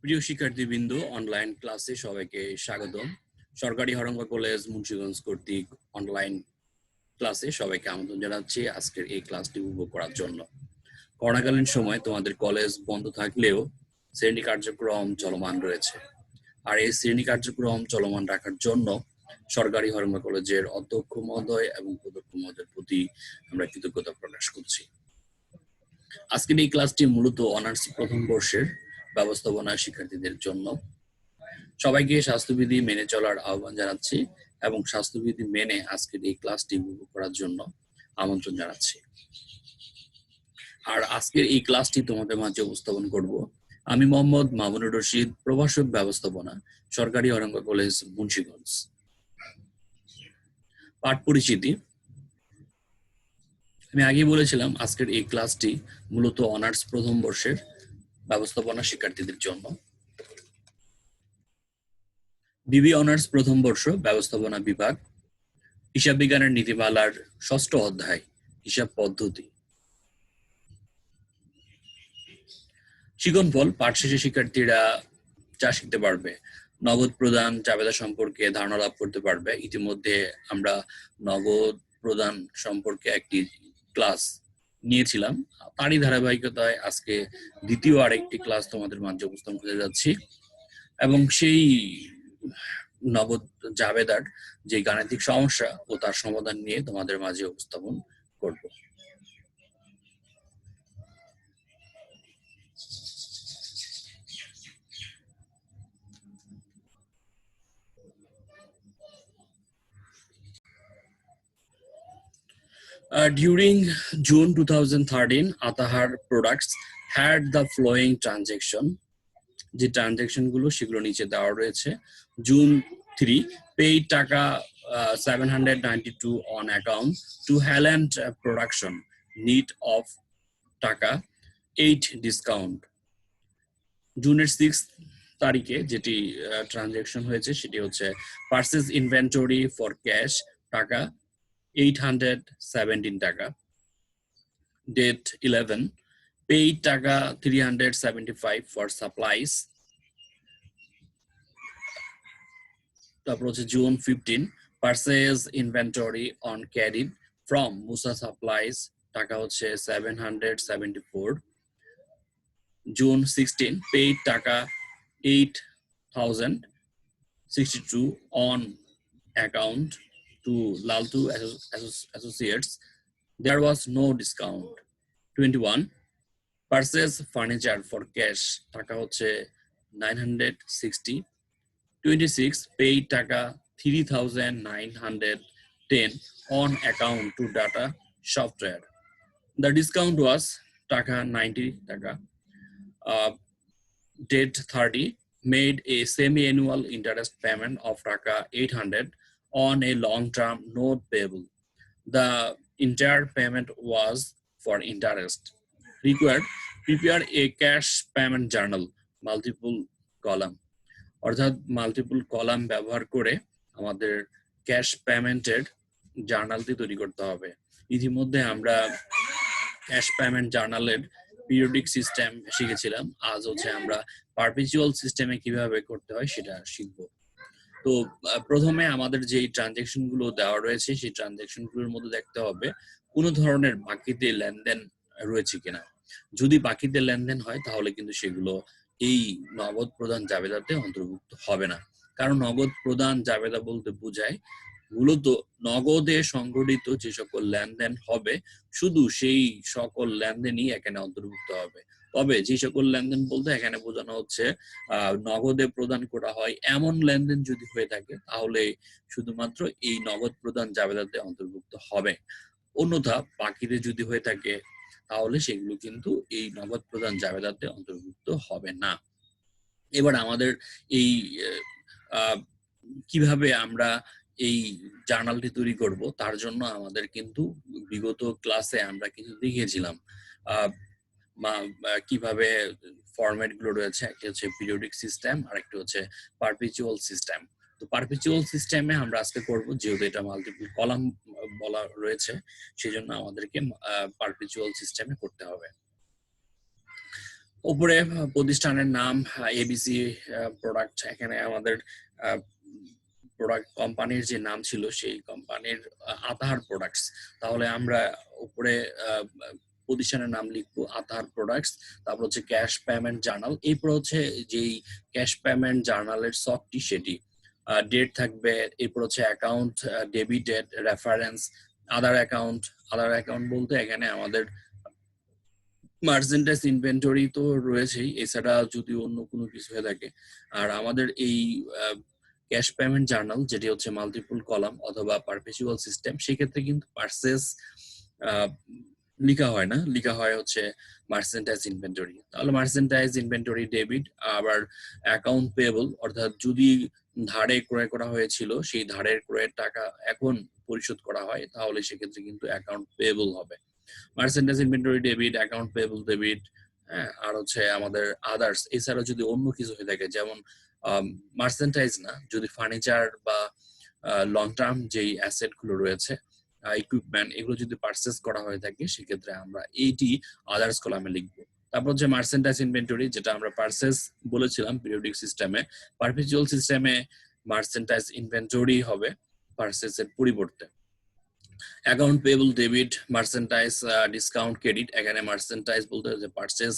প্রিয় শিক্ষার্থীবৃন্দ, অনলাইন ক্লাসে সবাইকে স্বাগতম। সরকারি হরঙ্গা কলেজ মুন্সিগঞ্জ কর্তৃক অনলাইন ক্লাসে সবাইকে আমন্ত্রণ জানাচ্ছি আজকের এই ক্লাসটি উপভোগ করার জন্য। করোনাকালীন সময় তোমাদের কলেজ বন্ধ থাকলেও শ্রেণী কার্যক্রম চলমান রয়েছে, আর এই শ্রেণী কার্যক্রম চলমান রাখার জন্য সরকারি হরঙ্গা কলেজের অধ্যক্ষ মহোদয় এবং উপাধ্যক্ষ মহোদয়ের প্রতি আমরা কৃতজ্ঞতা প্রকাশ করছি। আজকের এই ক্লাসটি মূলত অনার্স প্রথম বর্ষের ব্যবস্থাপনা শিক্ষার্থীদের জন্য। সবাইকে স্বাস্থ্যবিধি মেনে চলার আহ্বান জানাচ্ছি এবং স্বাস্থ্যবিধি মেনে আজকের এই ক্লাসটি উপভোগ করার জন্য আমন্ত্রণ জানাচ্ছি। আর আজকের এই ক্লাসটি তোমাদের মাঝে উপস্থাপন করব আমি মোহাম্মদ মামুনুর রশিদ, প্রভাষক ব্যবস্থাপনা, সরকারি হরঙ্গা কলেজ মুন্সিগঞ্জ। পাঠ পরিচিতি। আমি আগেই বলেছিলাম আজকের এই ক্লাসটি মূলত অনার্স প্রথম বর্ষের ব্যবস্থাপনা শিক্ষার্থীদের জন্য। বিবি অনার্স প্রথম বর্ষ ব্যবস্থাপনা বিভাগ, হিসাব বিজ্ঞানের নীতিমালার ষষ্ঠ অধ্যায় হিসাব পদ্ধতি। শিক্ষণফল। পাঠ শেষে শিক্ষার্থীরা যা শিখতে পারবে: নগদ প্রদান জাবেদা সম্পর্কে ধারণা লাভ করতে পারবে। ইতিমধ্যে আমরা নগদ প্রদান সম্পর্কে একটি ক্লাস নিয়েছিলাম, তারই ধারাবাহিকতায় আজকে দ্বিতীয় আরেকটি ক্লাস তোমাদের মাঝে উপস্থাপন করতে যাচ্ছি এবং সেই নগদ জাবেদার যে গাণিতিক সমস্যা ও তার সমাধান নিয়ে তোমাদের মাঝে উপস্থাপন করব। During June 2013, Atahar Products had the following transaction. যে ট্রানজাকশন গুলো সেগুলো নিচে দেওয়া রয়েছে। জুন 3, paid টাকা 792 on account to Haaland Production, need of টাকা 8 discount. জুনের 6 তারিখে যেটি ট্রানজাকশন হয়েছে সেটি হচ্ছে পারচেজ ইনভেন্টরি ফর ক্যাশ টাকা 817 টাকা। ডেট 11, paid টাকা 375 for supplies. তারপর হচ্ছে June 15, purchase inventory on credit from Musa Supplies টাকা হচ্ছে 774. জুন 16, paid টাকা 8062 on account to Laltu Associates. There was no discount. 21, purchase furniture for cash টাকা হচ্ছে 960. 26, paid টাকা 3910 on account to data software. The discount was টাকা 90 টাকা. Date 30, made a semi-annual interest payment of টাকা 800 on a long-term note payable. The entire payment was for interest. Required, prepare a cash payment journal, multiple column. অর্থাৎ multiple column ব্যবহার করে আমাদের cash পেমেন্টের জার্নালটি তৈরি করতে হবে। ইতিমধ্যে আমরা ক্যাশ পেমেন্ট জার্নালের পিরিয়ডিক সিস্টেম শিখেছিলাম, আজ হচ্ছে আমরা পারপেচুয়াল সিস্টেমে কিভাবে করতে হয় সেটা শিখব। তো প্রথমে আমাদের যে ট্রানজাকশন গুলো দেওয়া রয়েছে সেই ট্রানজাকশন গুলোর মধ্যে দেখতে হবে কোন ধরনের বাকিতে লেনদেন রয়েছে কিনা। যদি বাকিতে লেনদেন হয় তাহলে কিন্তু সেগুলো এই নগদ প্রদান জাবেদাতে অন্তর্ভুক্ত হবে না, কারণ নগদ প্রদান জাবেদা বলতে বোঝায় মূলত নগদে সংগঠিত যে সকল লেনদেন হবে শুধু সেই সকল লেনদেনই এখানে অন্তর্ভুক্ত হবে। তবে যে সকল লেনদেন বলতে এখানে বোঝানো হচ্ছে নগদে প্রদান করা হয় এমন লেনদেন যদি হয়ে থাকে তাহলে শুধুমাত্র এই নগদ প্রদান জাবেদাতে অন্তর্ভুক্ত হবে। অন্যথা বাকিতে যদি হয়ে থাকে তাহলে সেগুলো কিন্তু এই নগদ প্রদান জাবেদাতে অন্তর্ভুক্ত হবে না। এবার আমাদের এই কিভাবে আমরা এই জার্নালটি তৈরি করব তার জন্য আমাদের কিন্তু বিগত ক্লাসে আমরা কিছু দেখিয়েছিলাম কিভাবে ফরম্যাট গুলো রয়েছে। একটা হচ্ছে পিরিয়ডিক সিস্টেম আর একটা হচ্ছে পারপেচুয়াল সিস্টেম। তো পারপেচুয়াল সিস্টেমে আমরা আজকে করব, যেহেতু এটা মাল্টিপল কলাম বলা রয়েছে সেজন্য আমাদেরকে পারপেচুয়াল সিস্টেমে করতে হবে। উপরে প্রতিষ্ঠানের নাম এবিসি প্রোডাক্ট, এখানে আমাদের প্রোডাক্ট কোম্পানির যে নাম ছিল সেই কোম্পানির আতাহার প্রোডাক্টস, তাহলে আমরা উপরে প্রতিষ্ঠানের নাম লিখবো আতাহার প্রোডাক্টস। তারপর হচ্ছে ক্যাশ পেমেন্ট জার্নাল, এরপর হচ্ছে যেই ক্যাশ পেমেন্ট জার্নালের সফটটি সেটি ডেট থাকবে, এরপর হচ্ছে account debit date reference, other account বলতে এখানে আমাদের মার্চেন্টাইজ ইনভেন্টরি তো রয়েছেই, এছাড়া যদি অন্য কোনো কিছু হয়ে থাকে। আর আমাদের এই ক্যাশ পেমেন্ট জার্নাল যেটি হচ্ছে মাল্টিপল কলাম অথবা পারপেচুয়াল সিস্টেম, সেক্ষেত্রে কিন্তু পার্সেস লিখা হয় না, লিখা হয় হচ্ছে মার্চেন্টাইজ ইনভেন্টরি। তাহলে মার্চেন্টাইজ ইনভেন্টরি ডেবিট। আবার অ্যাকাউন্ট পেয়েবল, অর্থাৎ যদি ধারে ক্রয় করা হয়েছিল সেই ধারের ক্রয়ের টাকা এখন পরিশোধ করা হয়, তাহলে সেক্ষেত্রে কিন্তু অ্যাকাউন্ট পেয়েবল হবে। Merchandise inventory debit, account payable debit. হ্যাঁ, আর হচ্ছে আমাদের আদার্স, এছাড়া যদি অন্য কিছু হয়ে থাকে, যেমন মার্চেন্টাইজ না, যদি ফার্নিচার বা লং টার্ম যেই অ্যাসেট গুলো রয়েছে, ইকুইপমেন্ট, এগুলো যদি পারচেস করা হয়ে থাকে, সেক্ষেত্রে আমরা এইটি আদার্স কলামে লিখবো। তারপর হচ্ছে মার্চেন্টাইজ ইনভেন্টরি, যেটা আমরা পারচেস বলেছিলাম পিরিয়ডিক সিস্টেমে, পারপেচুয়াল সিস্টেমে মার্চেন্টাইজ ইনভেন্টরি হবে পারচেসের পরিবর্তে। Account payable debit, merchandise discount credit, এখানে মার্চেন্টাইজ বলতে যে পারচেস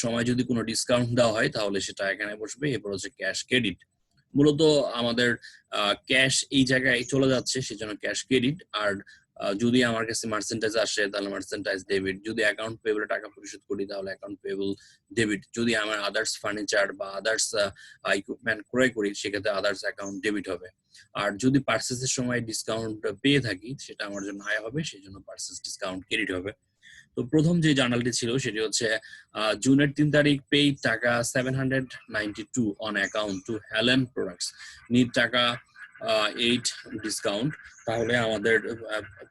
সময় যদি কোনো ডিসকাউন্ট দেওয়া হয় তাহলে সেটা এখানে বসবে। এরপর হচ্ছে ক্যাশ ক্রেডিট, মূলত আমাদের ক্যাশ এই জায়গায় চলে যাচ্ছে সেজন্য ক্যাশ ক্রেডিট। আর যদি আমার কাছে মার্চেন্টাইজ আসে তাহলে মার্চেন্টাইজ ডেবিট, যদি অ্যাকাউন্ট পেয়েবল টাকা পরিশোধ করি তাহলে অ্যাকাউন্ট পেয়েবল ডেবিট, যদি আমার আদার্স ফার্নিচার বা আদার্স ইকুইপমেন্ট ক্রয় করি সেক্ষেত্রে আদার্স অ্যাকাউন্ট ডেবিট হবে। আর যদি পার্চেসের সময় ডিসকাউন্ট পেয়ে থাকি সেটা আমার জন্য আয় হবে, সেই জন্য পার্চেস ডিসকাউন্ট ক্রেডিট হবে। তো প্রথম যে জার্নালটি ছিল সেটি হচ্ছে জুনের 3 তারিখ, পেইড টাকা 792 on account two Helen products, need টাকা 8 ডিসকাউন্ট, তাহলে আমাদের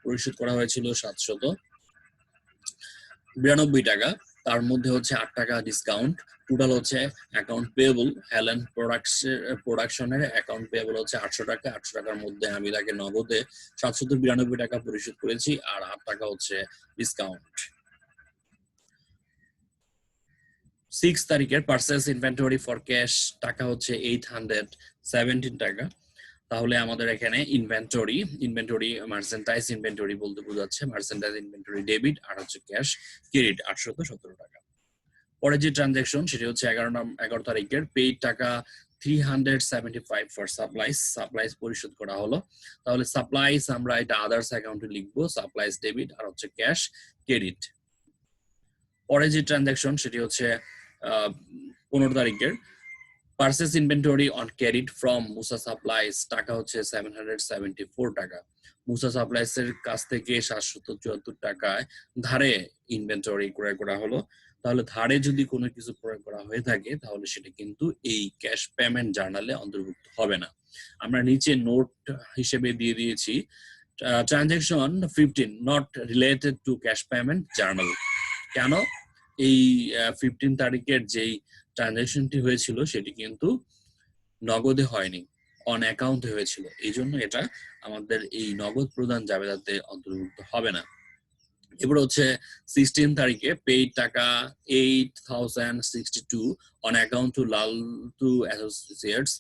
পরিশোধ করা হয়েছিল 792 টাকা, তার মধ্যে হচ্ছে 8 টাকা ডিসকাউন্ট, টোটাল হচ্ছে অ্যাকাউন্ট পেয়েবল হেলেন প্রোডাকশনের অ্যাকাউন্ট পেয়েবল হচ্ছে 800 টাকা। 800 টাকার মধ্যে আমি তাকে নগদে 792 টাকা পরিশোধ করেছি, আর 8 টাকা হচ্ছে ডিসকাউন্ট। 6 তারিখের পার্সেস ইনভেন্টরি ফর ক্যাশ টাকা হচ্ছে 817 টাকা, তাহলে আমাদের এখানে ইনভেন্টরি মার্চেন্টাইজ ইনভেন্টরি বলতে বোঝাচ্ছে মার্চেন্টাইজ ইনভেন্টরি ডেবিট, আর হচ্ছে ক্যাশ ক্রেডিট 817 টাকা। পরে যে ট্রানজাকশন সেটি হচ্ছে 11 তারিখের, পেইড টাকা 375 ফর সাপ্লাইজ পরিশোধ করা হলো, তাহলে সাপ্লাইজ আমরা এটা আদার্স অ্যাকাউন্টে লিখবো, সাপ্লাইজ ডেবিট, আর হচ্ছে ক্যাশ ক্রেডিট। পরে যে ট্রানজাকশন সেটি হচ্ছে 15 তারিখের, purchase inventory on credit from Musa supplies টাকা হচ্ছে 774 টাকা, মুসা সাপ্লাইজ এর কাছ থেকে 774 টাকায় ধারে ইনভেন্টরি ক্রয় করা হলো। তাহলে ধারে যদি কোনো কিছু ক্রয় করা হয়ে থাকে তাহলে সেটা কিন্তু এই ক্যাশ পেমেন্ট জার্নালে অন্তর্ভুক্ত হবে না। আমরা নিচে নোট হিসেবে দিয়ে দিয়েছি transaction 15 not related to cash payment journal. কেন? এই 15 তারিখের যেই ট্রানজাকশনটি হয়েছিল সেটি কিন্তু নগদে হয়নি, অন অ্যাকাউন্টে হয়েছিল, এই জন্য এটা আমাদের এই নগদ প্রদান জাবেদাতে অন্তর্ভুক্ত হবে না। এবার হচ্ছে 16 তারিখে, পেইড টাকা 8062 on account to Laltu Associates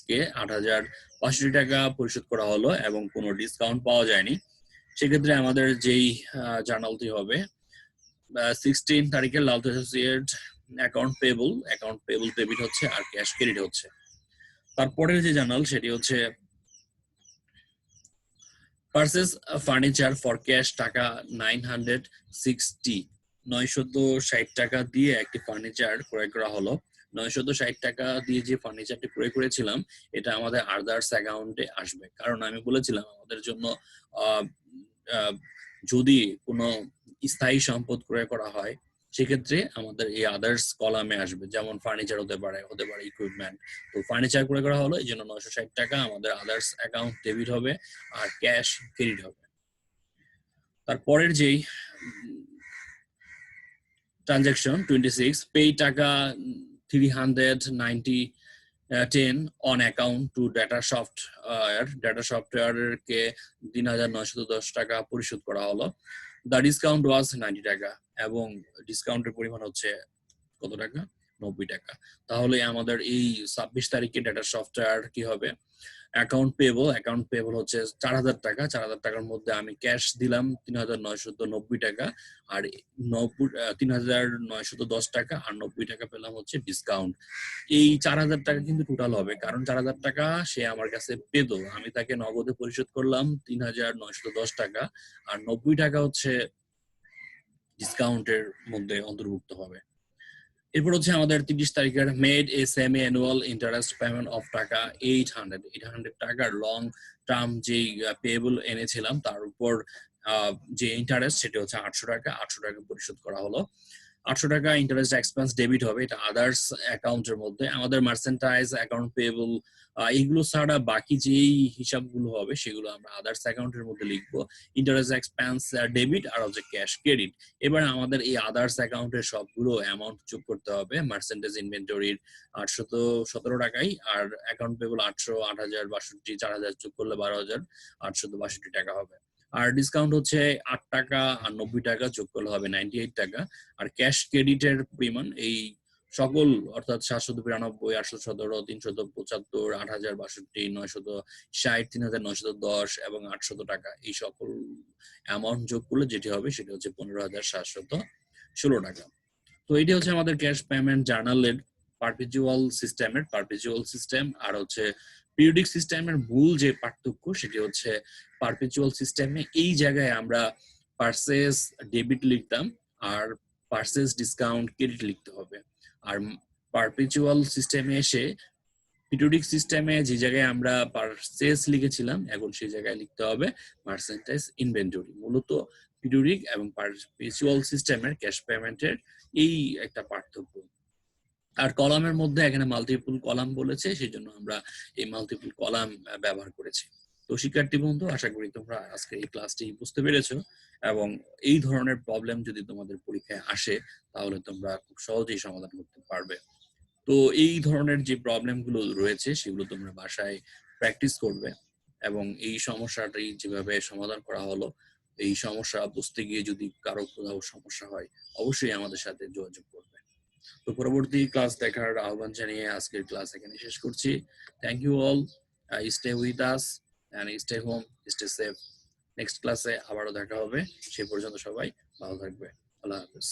কে 8500 টাকা পরিশোধ করা হলো এবং কোনো ডিসকাউন্ট পাওয়া যায়নি। সেক্ষেত্রে আমাদের যেই জার্নালটি হবে 16 তারিখে লালটু অ্যাসোসিয়েট অ্যাকাউন্ট পেয়েবল ডেবিট হচ্ছে, আর ক্যাশ ক্রেডিট হচ্ছে। তারপরের যে জার্নাল সেটি হচ্ছে পার্সেস ফার্নিচার ফর ক্যাশ টাকা 960 টাকা দিয়ে একটি ফার্নিচার ক্রয় করা হলো। 960 টাকা দিয়ে যে ফার্নিচারটি ক্রয় করেছিলাম এটা আমাদের আদার্স অ্যাকাউন্টে আসবে, কারণ আমি বলেছিলাম আমাদের জন্য যদি কোনো স্থায়ী সম্পদ ক্রয় করা হয় সেক্ষেত্রে আমাদের এই আদার্স কলামে আসবে, যেমন ফার্নিচার হতে পারে ইকুইপমেন্ট। তো ফার্নিচার ক্রয় করা হলো এই জন্য 960 টাকা আমাদের আদার্স অ্যাকাউন্ট ডেবিট হবে, আর ক্যাশ ক্রেডিট হবে। তারপরের যেই ট্রানজাকশন 26, পে টাকা 310 on account to Data Software কে 3910 টাকা পরিশোধ করা হলো। দ্য ডিসকাউন্ট ওয়াজ 90 টাকা। এবং ডিসকাউন্টের পরিমাণ হচ্ছে কত টাকা? 90 টাকা। তাহলে আমাদের এই 26 তারিখে ডেটা সফটওয়্যার কি হবে? অ্যাকাউন্ট পেয়েবল হচ্ছে ৪,০০০ টাকা। ৪,০০০ টাকার মধ্যে আমি ক্যাশ দিলাম ৩,৯৯০ টাকা। আর ৩,৯১০ টাকা আর ৯০ টাকা পেলাম হচ্ছে ডিসকাউন্ট। এই ৪,০০০ টাকা কিন্তু টোটাল হবে। কারণ ৪,০০০ টাকা সে আমার কাছে পেত। আমি তাকে নগদে পরিশোধ করলাম ৩,৯১০ টাকা। আর ৯০ টাকা হচ্ছে ডিসকাউন্টের মধ্যে অন্তর্ভুক্ত হবে। এরপর হচ্ছে আমাদের ৩০ তারিখের made a semi annual interest payment of টাকা 800 টাকার লং টার্ম যেই পেয়েবল এনেছিলাম তার উপর যে ইন্টারেস্ট সেটা হচ্ছে ৮০০ টাকা পরিশোধ করা হলো। ৮০০ টাকা ইন্টারেস্ট এক্সপেন্স ডেবিট হবে, এটা আদার্স অ্যাকাউন্টের মধ্যে। আমাদের মার্চেন্টাইজ অ্যাকাউন্ট পেয়েবল এইগুলো ছাড়া বাকি যেই হিসাবগুলো হবে সেগুলো আমরা আদার্স অ্যাকাউন্টের মধ্যে লিখবো। ইন্টারেস্ট এক্সপেন্স ডেবিট আর হচ্ছে ক্যাশ ক্রেডিট। এবার আমাদের এই আদার্স অ্যাকাউন্টের সবগুলো অ্যামাউন্ট যোগ করতে হবে মার্চেন্টাইজ ইনভেন্টরির ৮১৭ টাকাই, আর অ্যাকাউন্ট পেয়েবল ৮০০, ৮,০৬২, ৪,০০০ যোগ করলে ১২,৮৬২ টাকা হবে। আর ডিসকাউন্ট হচ্ছে ৮ টাকা আর ৯০ টাকা যোগ করলে হবে 98 টাকা। আর ক্যাশ ক্রেডিটের পরিমাণ এই সকল অর্থাৎ ৭৯২, ৮১৭, ৩৭৫, ৮,০৬২, ৯৬০, ৩,৯১০ এবং ৮০০ টাকা এই সকল অ্যামাউন্ট যোগ করলে যেটি হবে সেটা হচ্ছে ১৫,৭১৬ টাকা। তো এটি হচ্ছে আমাদের ক্যাশ পেমেন্ট জার্নালের পারপেচুয়াল সিস্টেম আর হচ্ছে পিরিয়ডিক সিস্টেমের মূল যে পার্থক্য সেটি হচ্ছে পারপেচুয়াল সিস্টেমে এই জায়গায় আমরা পারচেজ ডেবিট লিখতাম আর পারচেজ ডিসকাউন্ট ক্রেডিট লিখতে হবে। আর পারপেচুয়াল সিস্টেমে এসে পিরিয়ডিক সিস্টেমে যে জায়গায় আমরা পারচেজ লিখেছিলাম এখন সেই জায়গায় লিখতে হবে মার্চেন্টাইজ ইনভেন্টরি। মূলত পিরিয়ডিক এবং পারপেচুয়াল সিস্টেমের ক্যাশ পেমেন্টের এই একটা পার্থক্য। আর কলামের মধ্যে এখানে মাল্টিপল কলাম বলেছে, সেই জন্য আমরা এই মাল্টিপল কলাম ব্যবহার করেছি। তো শিক্ষার্থী বন্ধু, আশা করি তোমরা আজকে এই ক্লাসটি বুঝতে পেরেছো এবং এই ধরনের প্রবলেম যদি তোমাদের পরীক্ষায় আসে তাহলে তোমরা খুব সহজেই সমাধান করতে পারবে। তো এই ধরনের যে প্রবলেমগুলো রয়েছে সেগুলো তোমরা বাসায় প্র্যাকটিস করবে এবং এই সমস্যাটি যেভাবে সমাধান করা হলো এই সমস্যা বুঝতে গিয়ে যদি কারো কোথাও সমস্যা হয় অবশ্যই আমাদের সাথে যোগাযোগ করবে। তো পরবর্তী ক্লাস দেখার আহ্বান জানিয়ে আজকের ক্লাস এখানে শেষ করছি। Thank you all, stay with us and stay home, stay safe. Next ক্লাসে আবারও দেখা হবে, সে পর্যন্ত সবাই ভালো থাকবে। আল্লাহ হাফেজ।